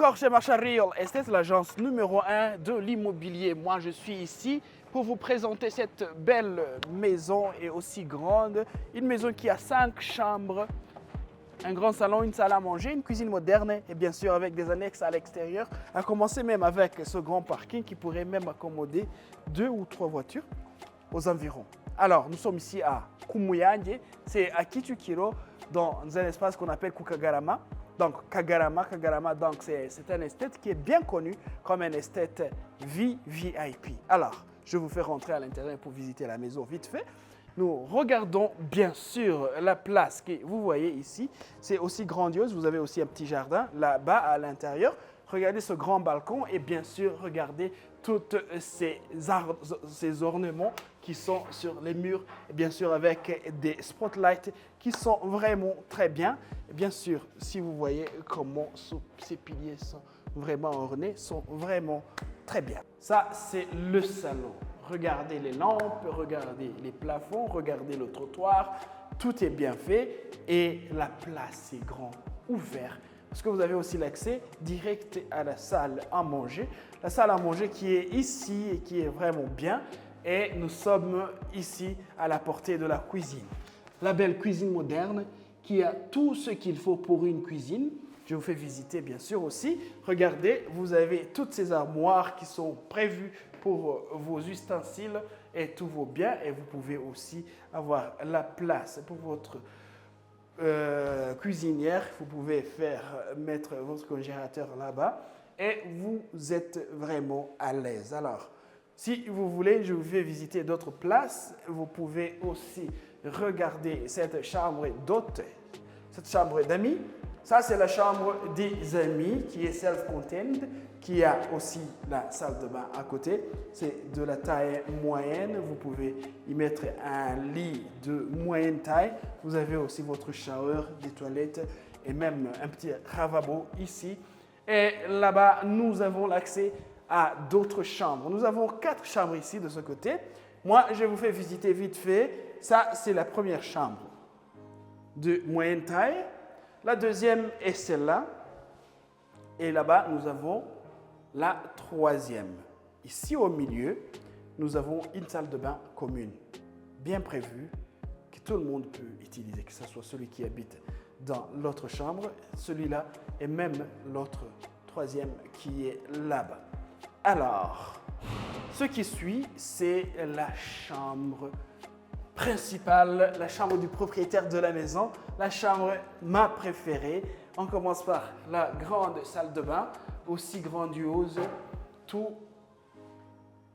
encore chez Marshall Real Estate, l'agence numéro 1 de l'immobilier. Moi, je suis ici pour vous présenter cette belle maison et aussi grande. Une maison qui a 5 chambres, un grand salon, une salle à manger, une cuisine moderne et bien sûr avec des annexes à l'extérieur. À commencer même avec ce grand parking qui pourrait même accommoder 2 ou 3 voitures aux environs. Alors, nous sommes ici à Kumuyange, c'est à Kichukiro, dans un espace qu'on appelle Kukagarama. Donc, Kagarama, donc c'est un estate qui est bien connu comme un estate VIP. Alors, je vous fais rentrer à l'intérieur pour visiter la maison vite fait. Nous regardons bien sûr la place que vous voyez ici. C'est aussi grandiose. Vous avez aussi un petit jardin là-bas à l'intérieur. Regardez ce grand balcon et bien sûr, regardez tous ces ornements qui sont sur les murs. Et bien sûr, avec des spotlights qui sont vraiment très bien. Et bien sûr, si vous voyez comment ces piliers sont vraiment ornés, sont vraiment très bien. Ça, c'est le salon. Regardez les lampes, regardez les plafonds, regardez le trottoir. Tout est bien fait et la place est grande, ouverte. Parce que vous avez aussi l'accès direct à la salle à manger. La salle à manger qui est ici et qui est vraiment bien. Et nous sommes ici à la portée de la cuisine. La belle cuisine moderne qui a tout ce qu'il faut pour une cuisine. Je vous fais visiter bien sûr aussi. Regardez, vous avez toutes ces armoires qui sont prévues pour vos ustensiles et tous vos biens. Et vous pouvez aussi avoir la place pour votre cuisinière. Vous pouvez mettre votre congélateur là-bas et vous êtes vraiment à l'aise. Alors, si vous voulez, je vous fais visiter d'autres places. Vous pouvez aussi regarder cette chambre d'hôte, cette chambre d'amis. Ça, c'est la chambre des amis qui est self-contained, qui a aussi la salle de bain à côté. C'est de la taille moyenne. Vous pouvez y mettre un lit de moyenne taille. Vous avez aussi votre shower, des toilettes et même un petit lavabo ici. Et là-bas, nous avons l'accès à d'autres chambres. Nous avons 4 chambres ici de ce côté. Moi, je vous fais visiter vite fait. Ça, c'est la première chambre de moyenne taille. La deuxième est celle-là. Et là-bas, nous avons la troisième. Ici au milieu, nous avons une salle de bain commune, bien prévue, que tout le monde peut utiliser, que ce soit celui qui habite dans l'autre chambre, celui-là et même l'autre troisième qui est là-bas. Alors, ce qui suit, c'est la chambre principale, la chambre du propriétaire de la maison, la chambre ma préférée. On commence par la grande salle de bain, aussi grandiose, tout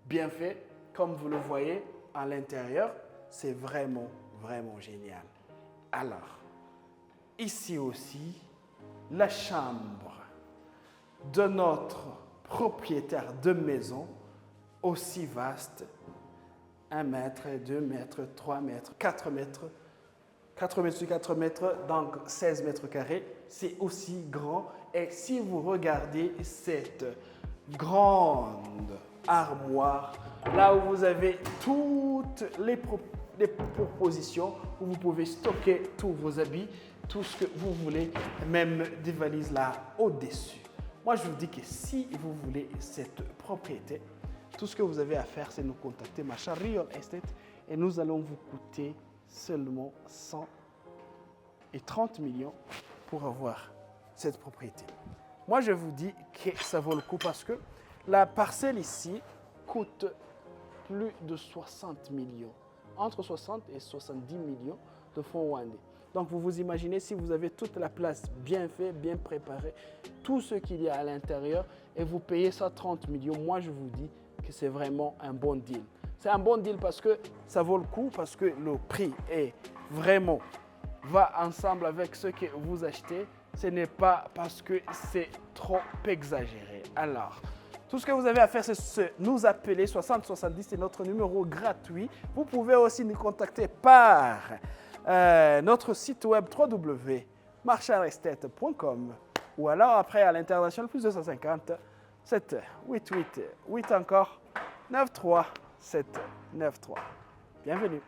bien fait, comme vous le voyez à l'intérieur. C'est vraiment, vraiment génial. Alors, ici aussi, la chambre de notre propriétaire de maison, aussi vaste, 1 mètre, 2 mètres, 3 mètres, 4 mètres, 4 mètres sur 4 mètres, donc 16 mètres carrés. C'est aussi grand. Et si vous regardez cette grande armoire, là où vous avez toutes les propositions, où vous pouvez stocker tous vos habits, tout ce que vous voulez, même des valises là au-dessus. Moi, je vous dis que si vous voulez cette propriété, tout ce que vous avez à faire, c'est nous contacter Marshall Real Estate et nous allons vous coûter seulement 130 millions pour avoir cette propriété. Moi, je vous dis que ça vaut le coup parce que la parcelle ici coûte plus de 60 millions, entre 60 et 70 millions de francs rwandais. Donc, vous vous imaginez si vous avez toute la place bien faite, bien préparée, tout ce qu'il y a à l'intérieur et vous payez 130 millions, moi, je vous dis que c'est vraiment un bon deal. C'est un bon deal parce que ça vaut le coup, parce que le prix est vraiment va ensemble avec ce que vous achetez. Ce n'est pas parce que c'est trop exagéré. Alors, tout ce que vous avez à faire, c'est nous appeler 6070, c'est notre numéro gratuit. Vous pouvez aussi nous contacter par notre site web www.marshallestate.com ou alors après à l'international plus 250 7 8 8 8 encore 9 3 7 9 3. Bienvenue.